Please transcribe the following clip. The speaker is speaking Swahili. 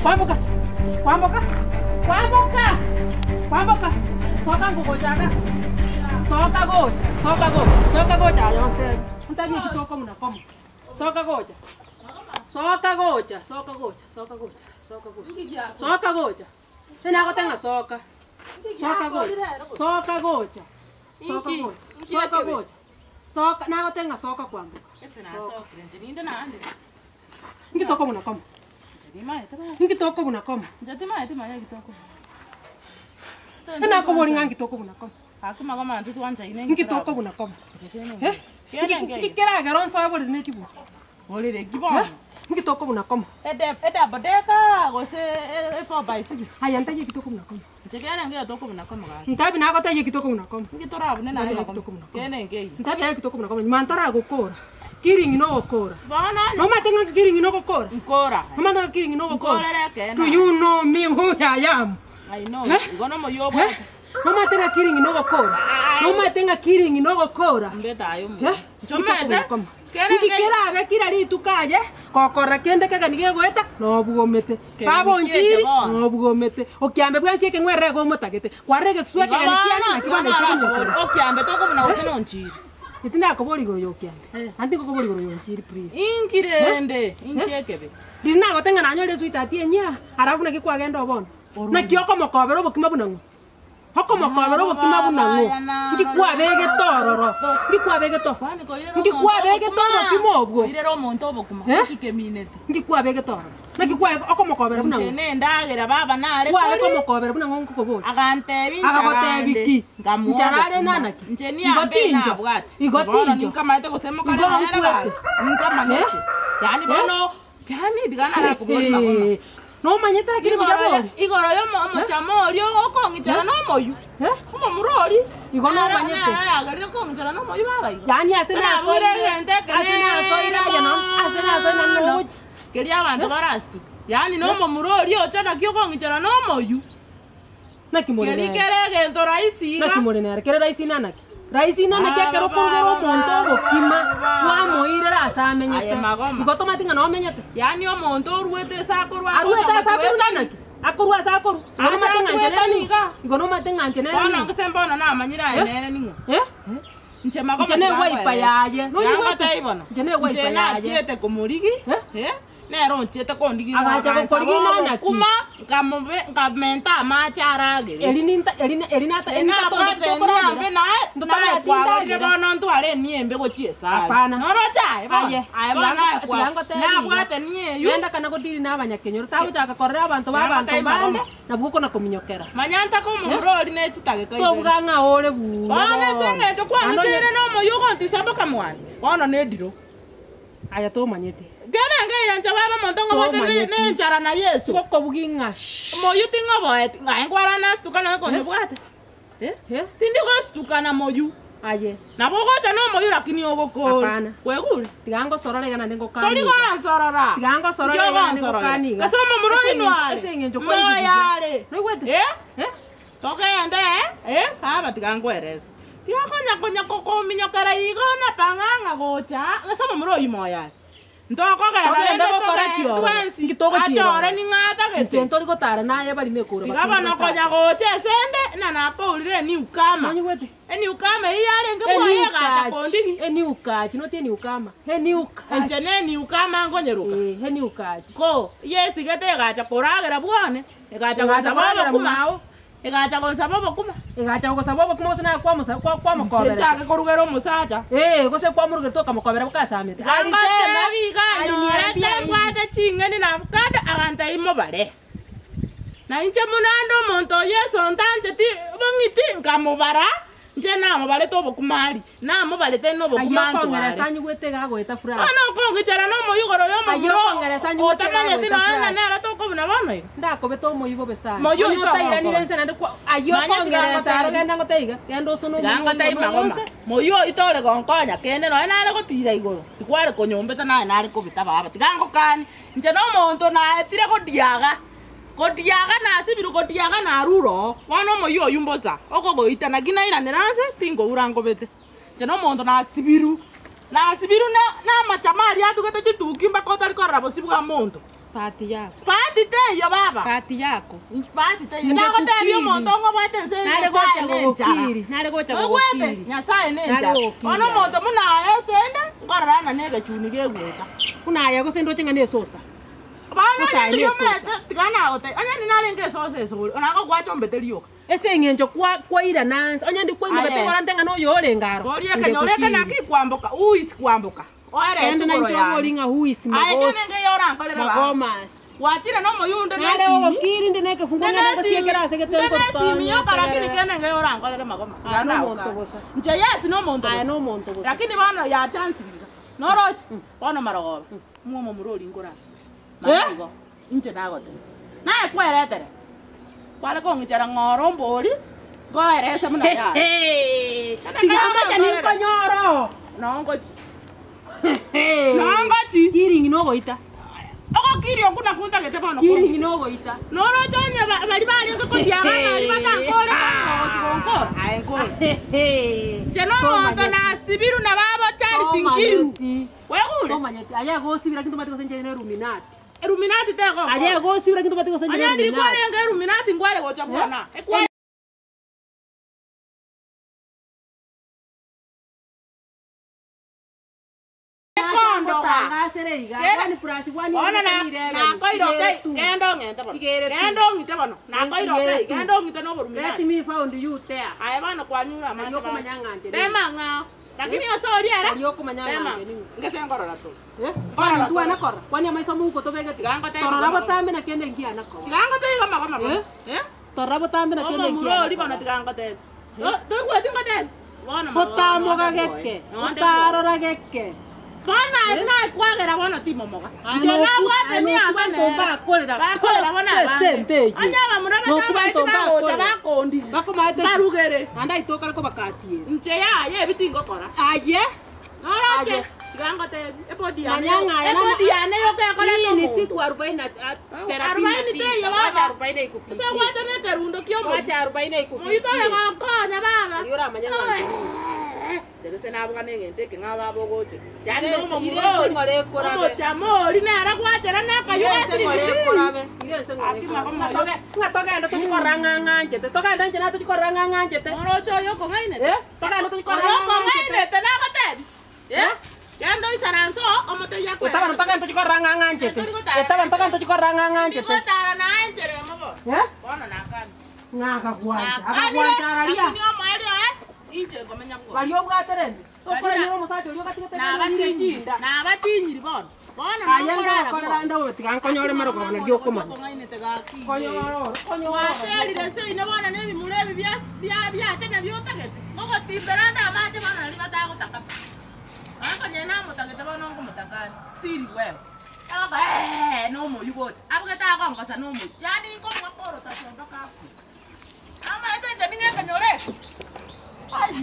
Kwamboka. Kwamboka. Kwamboka. Kwamboka. Soka ngojaga. Soka goja. Soka goja. Soka goja yose. Untaji kitoko mnakoma. Soka goja. Soka goja. Soka goja. Soka goja. Soka goja. Soka goja. Tena gotenga soka. Soka goja. Soka goja. Soka goja. Soka goja. Soka na gotenga soka kwamboka. Ese na soka. Nje nande. Ngitoko mnakoma. Ngitoko mnakoma. Ngitoko. Ena ko boli ngitoko mnakoma. Akuma kama ntutu wanja ine ngitoko mnakoma. Ngikera garon so boli ne tibu. Boli de gibon. Ngitoko mnakoma. Eda bodeka go se 4x6. Haya ntaje kitoko mnakoma. Njegene ngitoko mnakoma ga. Ntabi na ko taje kitoko mnakoma. Ngitora abune na kitoko mnakoma. Kene ngei. Ntabi ya kitoko mnakoma. Mantara gukora. Kiringi no gukora. Bana no matenga kiringi no gukora. Nkora. No matenga kiringi no gukora. Do you know me who I am? I know. Ngono mo yobo. No matenga kiringi no gukora. No matenga kiringi no gukora. Mbeta ayo mo. Chomete. Ngikera abe kirari tukaje. Kokora kende kaka nige gweta no bugomete. Babonjiri no bugomete. Okiambe bwansie ke ngwere go motagete. Kwarege sweke ni kiana na kibane kibane. Okiambe toko muna useno njiri. Itinda ko boli go yokiambe. Andi ko boli go yonjiri please. Inkirende, inkekebe. Dina go tenga nanyo le suita tienya. Arafu na kikwa gendo bono. Na kioko mokobero bokima bunango. Hoko mokobero bokima bunango. Ngikwa bege tororo. Ngikwa bege to. Ngikwa bege toro kimobwo. Irero monto obokuma. Kikeminete. Ngikwa bege toro. Na kikwa oko mokobero bunango. Ne ndagera baba nare. Kwa oko mokobero bunango ngoko boli. Agantebi njarande. Njarare nanaki. Njeni ambe na bwati. Igotinjo. Ninkamate kusema kale nara. Ninkamane. Yani bono. Yani digana na kuboli makoma. No manyetera kiri mujabo. Igoro yo mo chamori okongitera no moyu. Como murori. Igoro no manyete. Agari okongitera no moyu babai. Yani asena bore gente que asena soira ya no. Asena soira no. Quería abantu barastu. Yani no mo murori ochana kyo okongitera no moyu. Nakimore. Keri kere gento raisi. Nakimore nere kere raisi nanaki. Raisi nana kia kero pongero monto bokima wa moire asa menyete. Igoto matinga no menyete. Yani o monto ruete sakorwa. Arueta sakoru nanaki. Akorwa sakoru. Igono matinga njeneni. Igono matinga njeneni. Bona ngisembono na manyira enene ningo. Nche magoma. Njene wipa yaje. No yiwete ibona. Njene wipa yaje. Chete komurigi. Nero nchete kondigi. Agacha kondigi nanaki. Kuma ngamenta macharagere. Elinata bono ntware niembe gochiesa. Hapana. Norocha aye. Bana kwa. Na bwate nieyu. Yenda kana godiri na abanyakenyoro. Tabu chaka korera abantu babantu bande. Na buko na kominyokera. Manyanta ko murori ne chitage kai. To buganga ore bu. Bana senge to kwa ntere no moyugo ntisamba kamwani. Bono ne diro. Aya to manyete. Gana ngai anja baba montongo bote ne njara na Yesu. Ko buginga. Moyu tinga boet. Ngai kwara na stukana ko ne bwate. Tindi ko stukana moyu. Aye. Na bogo cha no moyu lakini ogoko. Hapana. Wegule. Tigango sorora gana nengo kani. Toli ko ansorora. Tigango sorora gana nengo kani. Kasoma muroi nwale. Moyale. No wete. Toke ende aba tigango eres. Tiakonya koko minyokera igona panganga gocha. Kasoma muroi moyale. Ndoko ga ndoko koratio. Twensi. Kitoko tiro. Achore ni ngata gete. Ntoli ko tara na ye bali mekura. Tigaba no konya gocha sende na na paulire ni ukama. Onyi wete. Eni ukama iyale ngeboye gacha kondigi. Eni ukachi no tieni ukama. Eni ukachi. Enjene ni ukama ngonyeruka. Eni ukachi. Ko yesi gete gacha poragera bwane. Gacha gacha baba kuma. Gacha gonsa baba kuma. Gacha gonsa baba kuma usina kwa musa kwa mukobera. Chaka korugero musacha. Gose kwa murugero toka mukobera bukasamete. Ali tena biganyo. Rete kwate chingeni na avocado aganta imobare. Na inche munando monto yeso ntante ti bongiti nkamubara. Nje na mobale to bokumari. Na mobale teno bokumantu. Ayo kongera sanyu gwete ga gweta fura. Ano kongichara no moyugoro yo mo. Ayo kongera sanyu gwete. Otamanya tino na na to ko buna bano. Ndako beto moyibo besana. Moyo itaira ni lense na kwa. Ayo kongera saro genda ngoteiga. Gendo sono. Ganga tai magoma. Moyo itore gonkonya kende no na ale gotira igoro. Tikware konyombe ta na ale ko bitaba aba. Tigango kani. Nje no monto na etire ko diaga. Kotiaga na sibiru kotiaga na ruro wano moyo yumboza oko goita na gina ira nerase tingo urango bete jeno mondo na sibiru Na sibiru na machamari atu kete chituki mpaka utali korra bosibu ka muntu. Pati yako. Pati te yo baba. Pati yako. Pati te yo. Na kote bio muntu ngo bwete nse. Nale gocha gokiri. Nale gocha gokiri. Nyasaye nenja. Ono muntu muna esende korra na nege chuni gegweka. Kuna ya go sendo chenga ne sosa. Bana ni yo me tigana ote. Anya ni nale nge sosa eso. Ona ko gwacho mbeteliyo. Ese ngenjo kwa ira nansi. Anya ndi kwa mbete wala ntenga no yole ngaro. Kolia kenyoleka na kikwamboka. Uisi kwamboka. Ende na njobo linga huisi magos. Ai kene yora ngole ba. Magomas. Wachira no moyunde na Nale o kiri ndi neke funga na siekera sekete ko to. Nasi miyo karakini kene yora ngole magoma. No monto bosa. Nje yes no monto. Ai no monto bosa. Lakini bana ya chance biga. No roch. Bana marogo. Mumo muroli ngora. Ngo. Nje dagote. Na kwere tere. Kwale ko ngichara ngoro mboli. Go erese muna ya. Tigama jani konyoro. No ngochi. Nangachi kiringi no goita. Oko kiri okuna kunta gete bano. Kiringi no goita. No ro chonya bali bali ngo kotia bali batankole ko chikonkora. Ai nkora. Cheno monto na sibiru na babo chali tinkiru. Wewe Tomanyati aya go sibira kintu matiko senje ne ruminati. Illuminati te ko. Aya go sibira kintu matiko senje. Aya ndi kwale nga Illuminati ngwale go chabona. Kwani prasi kwani na koiroke gendo ngente bono gendo ngite bono na koiroke gendo ngite no borumina let me found you there aya bana kwanyura manje yo kumanyangante demanga lakini osori era yo kumanyangante ngese ngorora to ngorora tu ana kora kwani amaisa muko to bege tigango te torora botambe na kende ngia na kora tigango te kama torora botambe na kende ngia muro ri bono tigango te to kwati ngote bona botamo gageke botarora geke Bana ina kwagera bona timo moga. Njona bwate ni abane. Bakolera bona sembe. Anya bamura bata bakondi. Bakomate barugere. Anda itoka ko bakatie. Nche ya ye bitingo kora. Aye. Aye. Gangote epodia. Manyanga ya epodia ne yo ke kole ni situ 40 30 te ya baba 40 ikufi. Sasa wacha ne terundo kiomo. Wacha 40 ikufi. Uyitole ngokonya baba. Yora manyanga. Debe sena abuka nengente ke ngaba bogoche. Yani no ngore korabe. Mo chamori na ara kwachera na kayuasi. Ngore korabe. Ati makoma yo. Ngatoka ndo tukoranga nganje. Toka ndo njena tukoranga nganje. Oro choyo ko ngaine. Toka ndo tukoranga ngaine te na kote. Kendo isaranso omote yakwe. Estaban tocando tukoranga nganje. Estaban tocando tukoranga nganje. Tara na enjere mobo. Bona nakani. Ngaka kwanja. Akakwanja araria. Ni omario inje komenya bwo. Bali obwaterende. Tokora nyo musacho lyo katika tena. Na batinyiri bona. Bona na kora ndo tigankonyore maroko na gyo koma. Konyoro. Wateli rese ine bona ne bimulebi bya tena byotagete. Koko timberanda amache bana ali batago takapa. Akanyena mutagete bona ngo mutakani. Siri wewe. No mo yugo. Abugeta ko ngasa no mo. Yani ko ngaporo tasemba ka. Ama ete nje ninge kanyore. Ai.